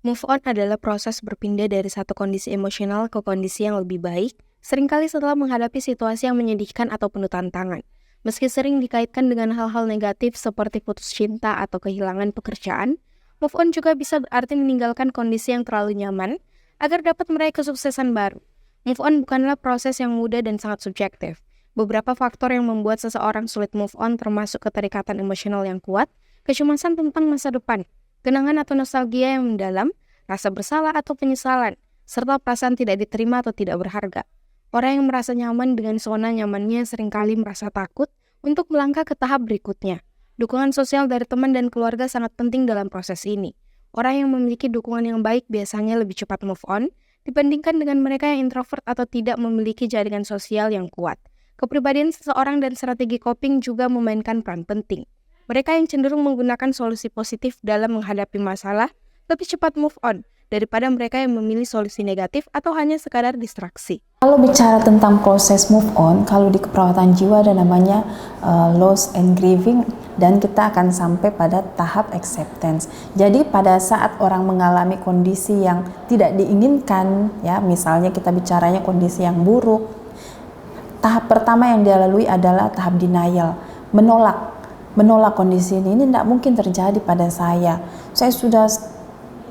Move on adalah proses berpindah dari satu kondisi emosional ke kondisi yang lebih baik, seringkali setelah menghadapi situasi yang menyedihkan atau penuh tantangan. Meski sering dikaitkan dengan hal-hal negatif seperti putus cinta atau kehilangan pekerjaan, move on juga bisa berarti meninggalkan kondisi yang terlalu nyaman agar dapat meraih kesuksesan baru. Move on bukanlah proses yang mudah dan sangat subjektif. Beberapa faktor yang membuat seseorang sulit move on termasuk keterikatan emosional yang kuat, kecemasan tentang masa depan, kenangan atau nostalgia yang mendalam, rasa bersalah atau penyesalan, serta perasaan tidak diterima atau tidak berharga. Orang yang merasa nyaman dengan zona nyamannya seringkali merasa takut untuk melangkah ke tahap berikutnya. Dukungan sosial dari teman dan keluarga sangat penting dalam proses ini. Orang yang memiliki dukungan yang baik biasanya lebih cepat move on dibandingkan dengan mereka yang introvert atau tidak memiliki jaringan sosial yang kuat. Kepribadian seseorang dan strategi coping juga memainkan peran penting. Mereka yang cenderung menggunakan solusi positif dalam menghadapi masalah lebih cepat move on daripada mereka yang memilih solusi negatif atau hanya sekadar distraksi. Kalau bicara tentang proses move on, kalau di keperawatan jiwa ada namanya loss and grieving, dan kita akan sampai pada tahap acceptance. Jadi pada saat orang mengalami kondisi yang tidak diinginkan, ya misalnya kita bicaranya kondisi yang buruk, tahap pertama yang dia lalui adalah tahap denial, menolak kondisi ini tidak mungkin terjadi pada saya. Saya sudah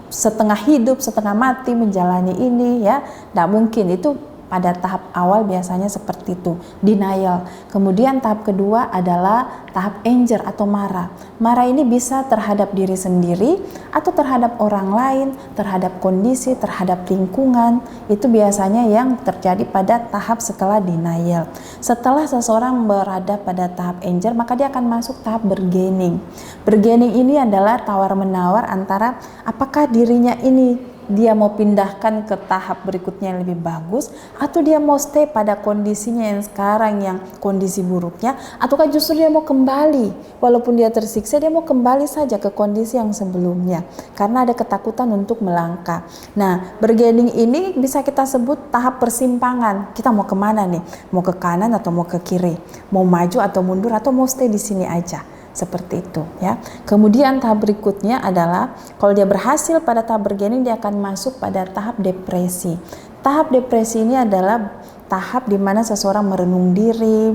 setengah hidup, setengah mati menjalani ini, ya tidak mungkin. Itu pada tahap awal biasanya seperti itu, denial. Kemudian tahap kedua adalah tahap anger atau marah. Marah ini bisa terhadap diri sendiri atau terhadap orang lain, terhadap kondisi, terhadap lingkungan. Itu biasanya yang terjadi pada tahap setelah denial. Setelah seseorang berada pada tahap anger, maka dia akan masuk tahap bargaining. Bargaining ini adalah tawar-menawar antara apakah dirinya ini dia mau pindahkan ke tahap berikutnya yang lebih bagus, atau dia mau stay pada kondisinya yang sekarang yang kondisi buruknya, ataukah justru dia mau kembali walaupun dia tersiksa, dia mau kembali saja ke kondisi yang sebelumnya karena ada ketakutan untuk melangkah. Nah, bargaining ini bisa kita sebut tahap persimpangan. Kita mau kemana nih? Mau ke kanan atau mau ke kiri? Mau maju atau mundur atau mau stay di sini aja? Seperti itu, ya. Kemudian tahap berikutnya adalah kalau dia berhasil pada tahap bargaining, dia akan masuk pada tahap depresi. Tahap depresi ini adalah tahap di mana seseorang merenung diri,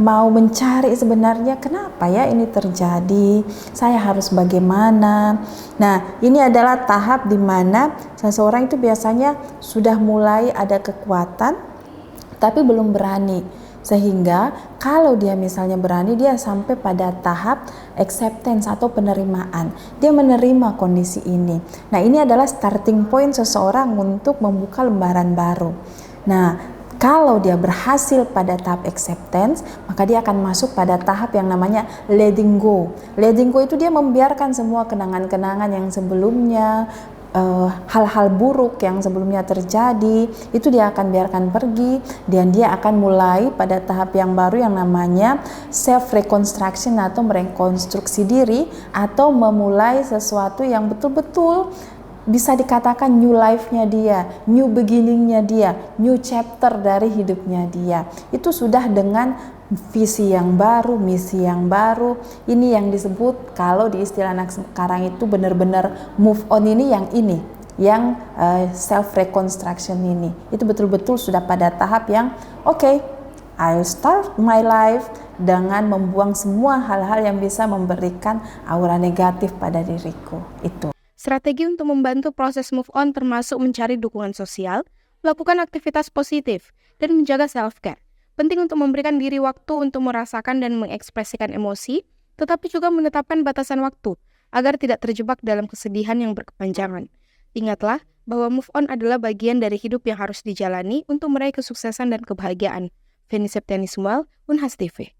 mau mencari sebenarnya kenapa ya ini terjadi, saya harus bagaimana. Nah, ini adalah tahap di mana seseorang itu biasanya sudah mulai ada kekuatan tapi belum berani. Sehingga kalau dia misalnya berani, dia sampai pada tahap acceptance atau penerimaan. Dia menerima kondisi ini. Nah, ini adalah starting point seseorang untuk membuka lembaran baru. Nah, kalau dia berhasil pada tahap acceptance, maka dia akan masuk pada tahap yang namanya letting go. Letting go itu dia membiarkan semua kenangan-kenangan yang sebelumnya, hal-hal buruk yang sebelumnya terjadi, itu dia akan biarkan pergi, dan dia akan mulai pada tahap yang baru yang namanya self reconstruction atau merekonstruksi diri, atau memulai sesuatu yang betul-betul bisa dikatakan new life-nya dia, new beginning-nya dia, new chapter dari hidupnya dia. Itu sudah dengan visi yang baru, misi yang baru. Ini yang disebut kalau di istilah anak sekarang itu benar-benar move on ini, yang self reconstruction ini. Itu betul-betul sudah pada tahap yang okay, I'll start my life dengan membuang semua hal-hal yang bisa memberikan aura negatif pada diriku. Itu. Strategi untuk membantu proses move on termasuk mencari dukungan sosial, melakukan aktivitas positif, dan menjaga self-care. Penting untuk memberikan diri waktu untuk merasakan dan mengekspresikan emosi, tetapi juga menetapkan batasan waktu agar tidak terjebak dalam kesedihan yang berkepanjangan. Ingatlah bahwa move on adalah bagian dari hidup yang harus dijalani untuk meraih kesuksesan dan kebahagiaan. Feni Septiani Sumal, Unhas TV.